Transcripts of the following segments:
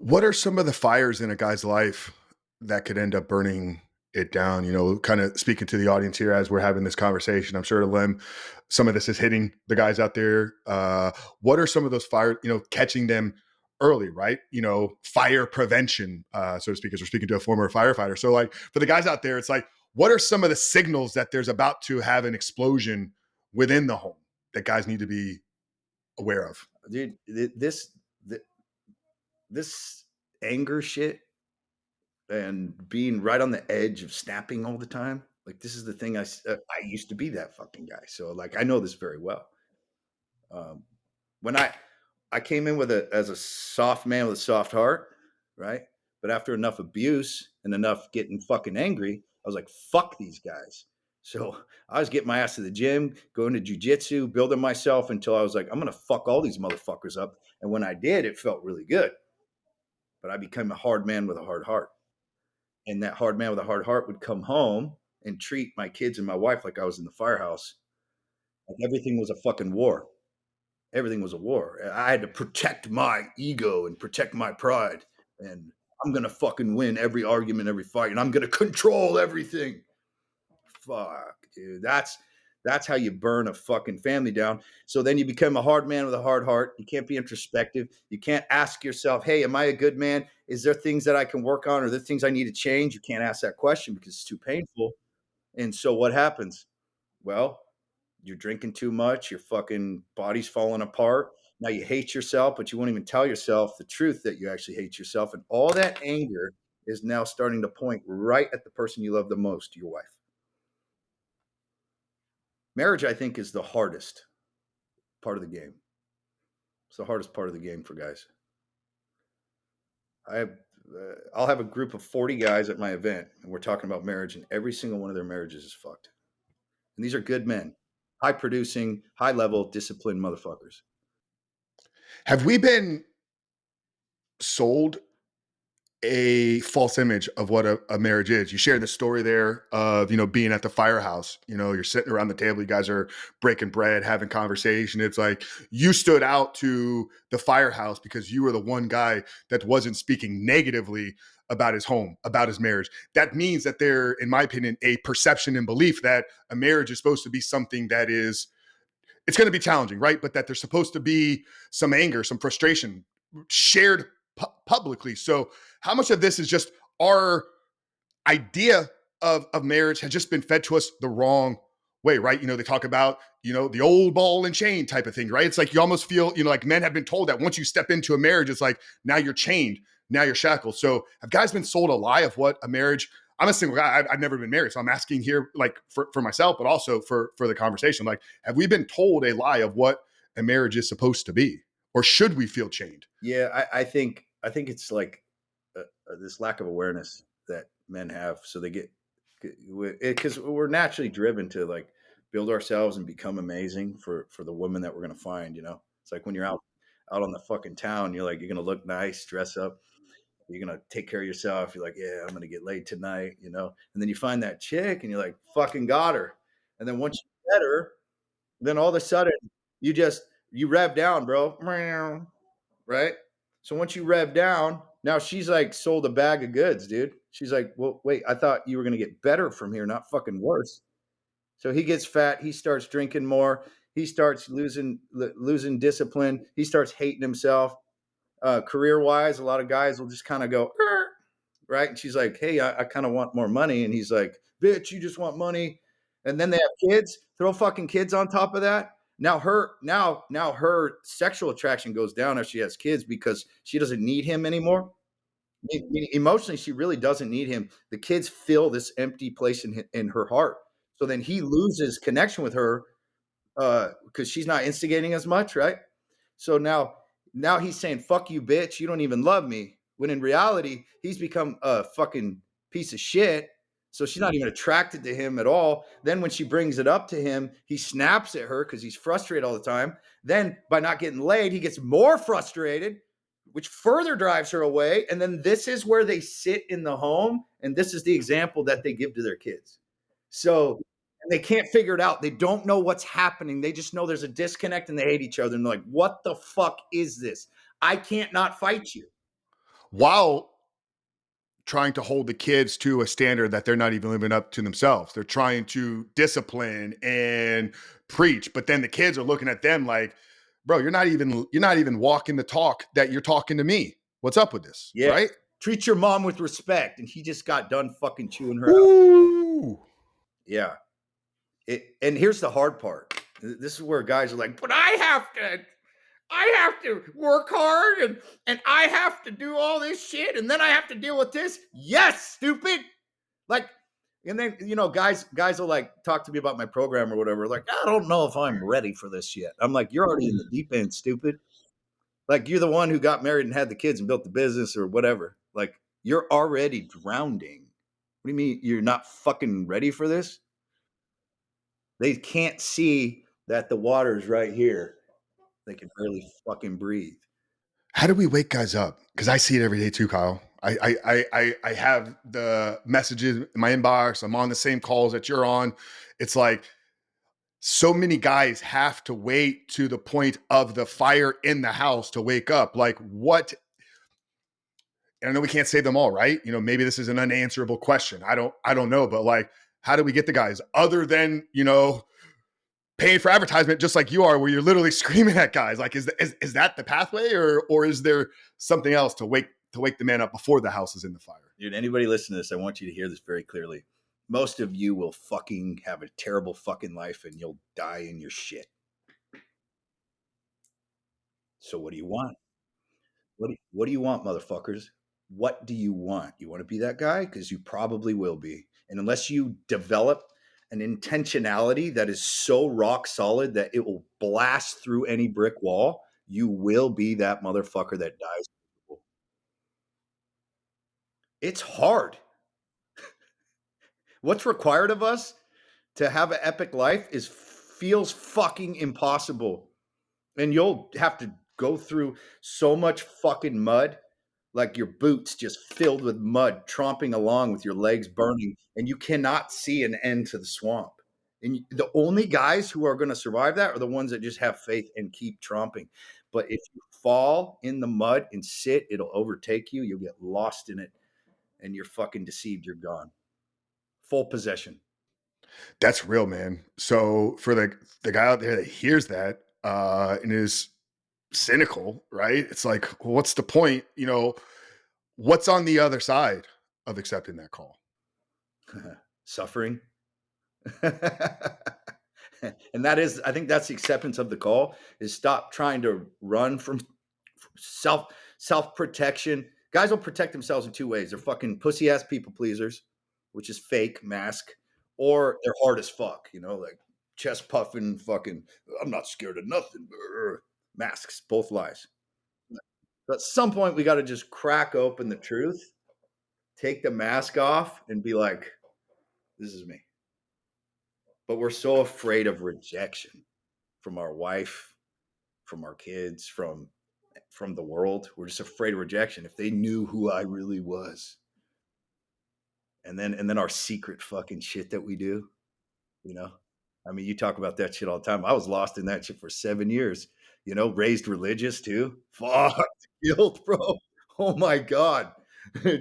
What are some of the fires in a guy's life that could end up burning it down? Kind of speaking to the audience here as we're having this conversation. I'm sure to Lem, some of this is hitting the guys out there. What are some of those fires? Catching them early, right? Fire prevention, so to speak, as we're speaking to a former firefighter. So, like for the guys out there, it's like, what are some of the signals that there's about to have an explosion within the home that guys need to be aware of? Dude, this anger shit and being right on the edge of snapping all the time. Like this is the thing I used to be that fucking guy. So like I know this very well. Um, when I came in with as a soft man with a soft heart, right? But after enough abuse and enough getting fucking angry, I was like, fuck these guys. So I was getting my ass to the gym, going to jujitsu, building myself until I was like, I'm gonna fuck all these motherfuckers up. And when I did, it felt really good. But I became a hard man with a hard heart. And that hard man with a hard heart would come home and treat my kids and my wife like I was in the firehouse. Like everything was a fucking war. Everything was a war. I had to protect my ego and protect my pride. And I'm gonna fucking win every argument, every fight, and I'm gonna control everything. Fuck, dude. That's how you burn a fucking family down. So then you become a hard man with a hard heart. You can't be introspective. You can't ask yourself, hey, am I a good man? Is there things that I can work on? Or are there things I need to change? You can't ask that question because it's too painful. And so what happens? Well, you're drinking too much, your fucking body's falling apart. Now you hate yourself, but you won't even tell yourself the truth that you actually hate yourself. And all that anger is now starting to point right at the person you love the most, your wife. Marriage, I think, is the hardest part of the game. It's the hardest part of the game for guys. I have, I'll have a group of 40 guys at my event, and we're talking about marriage, and every single one of their marriages is fucked. And these are good men, high producing, high level, disciplined motherfuckers. Have we been sold a false image of what a marriage is? You shared the story there of being at the firehouse. You're sitting around the table, you guys are breaking bread, having conversation. It's like you stood out to the firehouse because you were the one guy that wasn't speaking negatively about his home, about his marriage. That means that there, in my opinion, a perception and belief that a marriage is supposed to be something that is, it's going to be challenging, right? But that there's supposed to be some anger, some frustration shared publicly. So, how much of this is just our idea of marriage has just been fed to us the wrong way, right? They talk about, the old ball and chain type of thing, right? It's like you almost feel, like men have been told that once you step into a marriage, it's like now you're chained, now you're shackled. So, have guys been sold a lie of what a marriage? I'm a single guy. I've never been married. So I'm asking here, like for myself, but also for the conversation. Like, have we been told a lie of what a marriage is supposed to be? Or should we feel chained? Yeah, I think it's like this lack of awareness that men have, so they get because we're naturally driven to like build ourselves and become amazing for the woman that we're gonna find. It's like when you're out on the fucking town, you're like you're gonna look nice, dress up, you're gonna take care of yourself. You're like, yeah, I'm gonna get laid tonight, and then you find that chick, and you're like, fucking got her, and then once you get her, then all of a sudden you rev down, bro. Right? So once you rev down, now she's like sold a bag of goods, dude. She's like, well, wait, I thought you were gonna get better from here, not fucking worse. So he gets fat, he starts drinking more, he starts losing discipline, he starts hating himself. Career wise, a lot of guys will just kind of go, right? And she's like, hey, I kind of want more money. And he's like, bitch, you just want money. And then they have kids, throw fucking kids on top of that. Now her sexual attraction goes down as she has kids because she doesn't need him anymore. Emotionally, she really doesn't need him. The kids fill this empty place in her heart. So then he loses connection with her because she's not instigating as much, right? So now he's saying, fuck you, bitch. You don't even love me. When in reality, he's become a fucking piece of shit. So she's not even attracted to him at all. Then when she brings it up to him, he snaps at her because he's frustrated all the time. Then by not getting laid, he gets more frustrated, which further drives her away. And then this is where they sit in the home. And this is the example that they give to their kids. So and they can't figure it out. They don't know what's happening. They just know there's a disconnect and they hate each other. And they're like, what the fuck is this? I can't not fight you. while trying to hold the kids to a standard that they're not even living up to themselves. They're trying to discipline and preach, but then the kids are looking at them like, bro, you're not even walking the talk that you're talking to me. What's up with this? Yeah. Right? Treat your mom with respect. And he just got done fucking chewing her out. Ooh. Yeah. And here's the hard part. This is where guys are like, but I have to work hard and I have to do all this shit and then I have to deal with this. Yes, stupid. Like, and then guys will like talk to me about my program or whatever. Like, I don't know if I'm ready for this yet. I'm like, you're already in the deep end, stupid. Like, you're the one who got married and had the kids and built the business or whatever. Like, you're already drowning. What do you mean you're not fucking ready for this? They can't see that the water's right here. They can barely fucking breathe. How do we wake guys up? Because I see it every day too, Kyle. I have the messages in my inbox. I'm on the same calls that you're on. It's like so many guys have to wait to the point of the fire in the house to wake up. Like, what? And I know we can't say them all, right? Maybe this is an unanswerable question. I don't know, but like, how do we get the guys other than paying for advertisement, just like you are, where you're literally screaming at guys? Like, is that the pathway, or is there something else to wake the man up before the house is in the fire? Dude, anybody listen to this, I want you to hear this very clearly. Most of you will fucking have a terrible fucking life and you'll die in your shit. So what do you want? What do you want, motherfuckers? What do you want? You want to be that guy? Because you probably will be. And unless you develop an intentionality that is so rock solid that it will blast through any brick wall, you will be that motherfucker that dies. It's hard. What's required of us to have an epic life is feels fucking impossible. And you'll have to go through so much fucking mud, like your boots just filled with mud, tromping along with your legs burning, and you cannot see an end to the swamp. And the only guys who are going to survive that are the ones that just have faith and keep tromping. But if you fall in the mud and sit, it'll overtake you. You'll get lost in it, and you're fucking deceived. You're gone. Full possession. That's real, man. So for the guy out there that hears that and is cynical, right? It's like, well, what's the point? What's on the other side of accepting that call? Suffering. And that is, I think that's the acceptance of the call, is stop trying to run from self protection. Guys will protect themselves in two ways. They're fucking pussy ass people pleasers, which is fake mask, or they're hard as fuck, like chest puffing, fucking, I'm not scared of nothing. Masks, both lies. But at some point we got to just crack open the truth, take the mask off and be like, this is me. But we're so afraid of rejection from our wife, from our kids, from the world. We're just afraid of rejection. If they knew who I really was, and then our secret fucking shit that we do, you know. I mean, you talk about that shit all the time. I was lost in that shit for 7 years. Raised religious too. Fuck guilt, bro. Oh my god.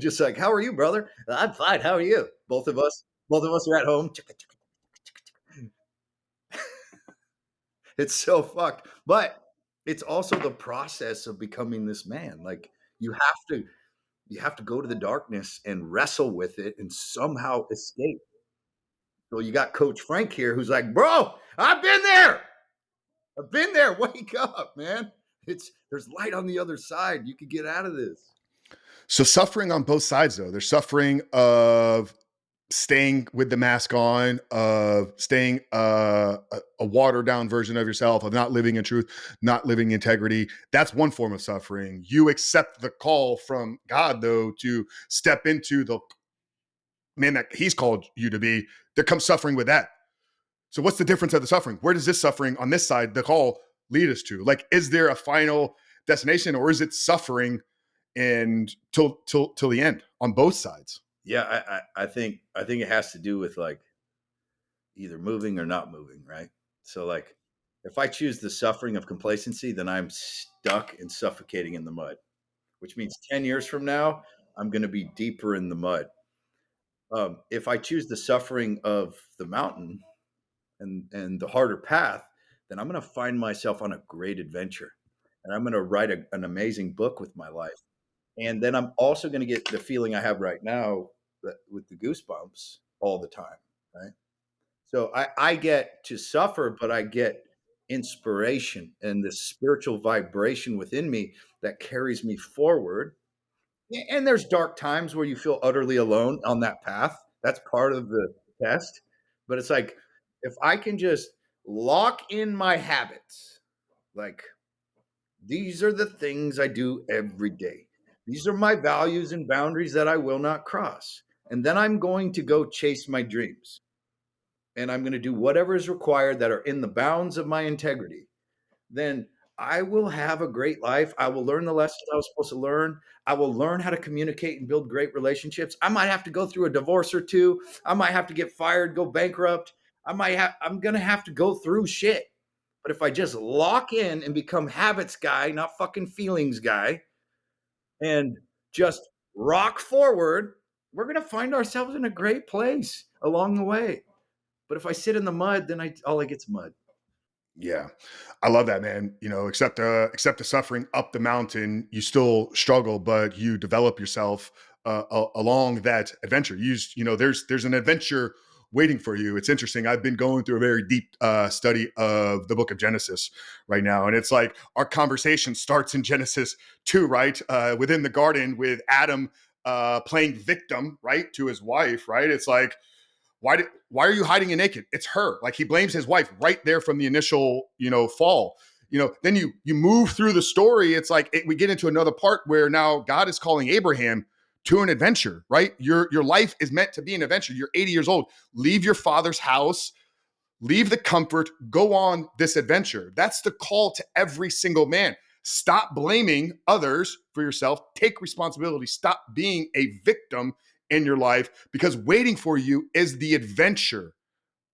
Just like, how are you, brother? I'm fine. How are you? Both of us are at home. It's so fucked. But it's also the process of becoming this man. Like, you have to go to the darkness and wrestle with it and somehow escape. So you got Coach Frank here who's like, bro, I've been there. I've been there. Wake up, man. There's light on the other side. You could get out of this. So suffering on both sides, though. There's suffering of staying with the mask on, of staying a watered down version of yourself, of not living in truth, not living integrity. That's one form of suffering. You accept the call from God, though, to step into the man that He's called you to be. There comes suffering with that. So what's the difference of the suffering? Where does this suffering on this side, the call, lead us to? Like, is there a final destination, or is it suffering and till the end on both sides? Yeah, I think it has to do with like either moving or not moving, right? So like if I choose the suffering of complacency, then I'm stuck and suffocating in the mud. which means 10 years from now, I'm gonna be deeper in the mud. If I choose the suffering of the mountain and the harder path, then I'm gonna find myself on a great adventure, and I'm gonna write an amazing book with my life. And then I'm also gonna get the feeling I have right now that with the goosebumps all the time, right? So I get to suffer, but I get inspiration and this spiritual vibration within me that carries me forward. And there's dark times where you feel utterly alone on that path. That's part of the test. But it's like if I can just lock in my habits, like these are the things I do every day. These are my values and boundaries that I will not cross. And then I'm going to go chase my dreams. And I'm going to do whatever is required that are in the bounds of my integrity. Then I will have a great life. I will learn the lessons I was supposed to learn. I will learn how to communicate and build great relationships. I might have to go through a divorce or two. I might have to get fired, go bankrupt. I'm going to have to go through shit. But if I just lock in and become habits guy, not fucking feelings guy, and just rock forward, we're going to find ourselves in a great place along the way. But if I sit in the mud, then all I get's mud. Yeah. I love that, man. Accept the suffering up the mountain, you still struggle, but you develop yourself along that adventure. There's an adventure waiting for you. It's interesting. I've been going through a very deep study of the book of Genesis right now, and it's like our conversation starts in Genesis 2, right? Within the garden with Adam playing victim, right, to his wife, right? It's like why are you hiding it naked? It's her. Like he blames his wife right there from the initial, fall. Then you move through the story. It's like we get into another part where now God is calling Abraham to an adventure, right? Your life is meant to be an adventure. You're 80 years old. Leave your father's house, leave the comfort, go on this adventure. That's the call to every single man. Stop blaming others for yourself. Take responsibility. Stop being a victim in your life because waiting for you is the adventure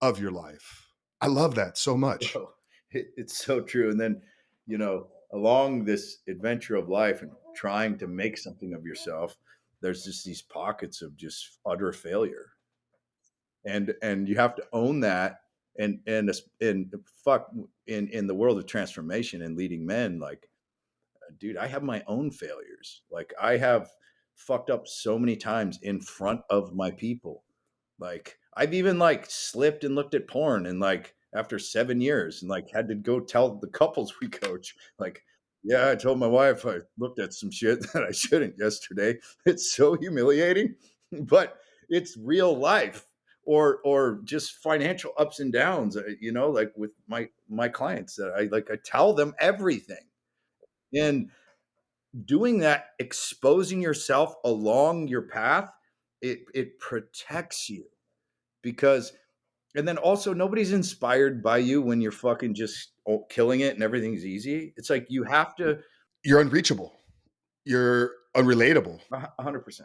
of your life. I love that so much. Bro, it's so true. And then, along this adventure of life and trying to make something of yourself, there's just these pockets of just utter failure. And you have to own that and fuck in the world of transformation and leading men, like, dude, I have my own failures. Like I have fucked up so many times in front of my people. Like I've even like slipped and looked at porn and like after 7 years and like had to go tell the couples we coach like, yeah, I told my wife I looked at some shit that I shouldn't yesterday. It's so humiliating, but it's real life or just financial ups and downs, like with my clients that I tell them everything. And doing that, exposing yourself along your path, it protects you because and then also nobody's inspired by you when you're fucking just killing it and everything's easy. It's like you have to You're unreachable. You're unrelatable. 100%.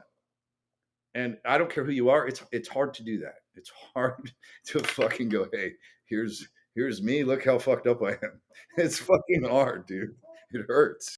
And I don't care who you are, it's hard to do that. It's hard to fucking go, hey, here's me. Look how fucked up I am. It's fucking hard, dude. It hurts.